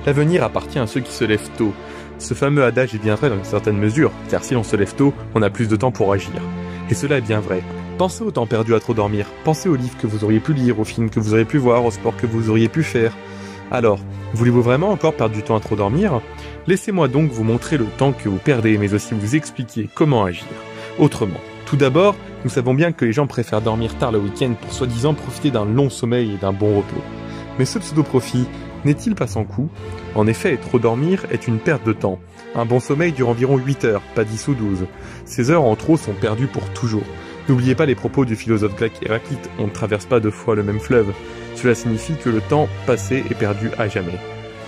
L'avenir appartient à ceux qui se lèvent tôt. Ce fameux adage est bien vrai dans une certaine mesure, car si l'on se lève tôt, on a plus de temps pour agir. Et cela est bien vrai. Pensez au temps perdu à trop dormir, pensez aux livres que vous auriez pu lire, aux films que vous auriez pu voir, au sport que vous auriez pu faire. Alors, voulez-vous vraiment encore perdre du temps à trop dormir? Laissez-moi donc vous montrer le temps que vous perdez, mais aussi vous expliquer comment agir. Autrement. Tout d'abord, nous savons bien que les gens préfèrent dormir tard le week-end pour soi-disant profiter d'un long sommeil et d'un bon repos. Mais ce pseudo-profit n'est-il pas sans coût? En effet, trop dormir est une perte de temps. Un bon sommeil dure environ 8 heures, pas 10 ou 12. Ces heures en trop sont perdues pour toujours. N'oubliez pas les propos du philosophe grec Héraclite, on ne traverse pas deux fois le même fleuve. Cela signifie que le temps passé est perdu à jamais.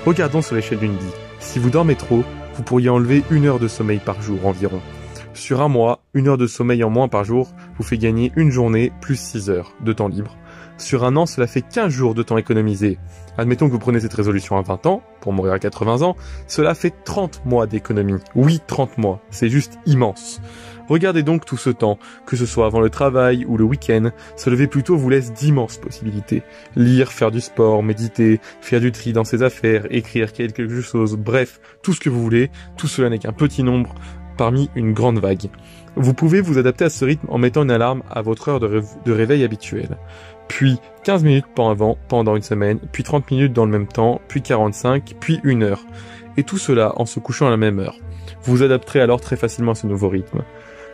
Regardons sur l'échelle d'une vie. Si vous dormez trop, vous pourriez enlever 1 heure de sommeil par jour environ. Sur un mois, 1 heure de sommeil en moins par jour vous fait gagner une journée plus 6 heures de temps libre. Sur un an, cela fait 15 jours de temps économisé. Admettons que vous prenez cette résolution à 20 ans, pour mourir à 80 ans, cela fait 30 mois d'économie. Oui, 30 mois, c'est juste immense. Regardez donc tout ce temps, que ce soit avant le travail ou le week-end, se lever plus tôt vous laisse d'immenses possibilités. Lire, faire du sport, méditer, faire du tri dans ses affaires, écrire quelque chose, bref, tout ce que vous voulez, tout cela n'est qu'un petit nombre parmi une grande vague. Vous pouvez vous adapter à ce rythme en mettant une alarme à votre heure de réveil habituelle. Puis 15 minutes pendant une semaine, puis 30 minutes dans le même temps, puis 45, puis 1 heure. Et tout cela en se couchant à la même heure. Vous vous adapterez alors très facilement à ce nouveau rythme.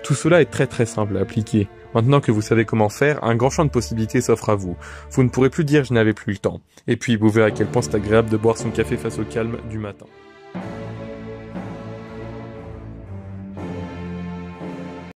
Tout cela est très simple à appliquer. Maintenant que vous savez comment faire, un grand champ de possibilités s'offre à vous. Vous ne pourrez plus dire « je n'avais plus le temps ». Et puis vous verrez à quel point c'est agréable de boire son café face au calme du matin.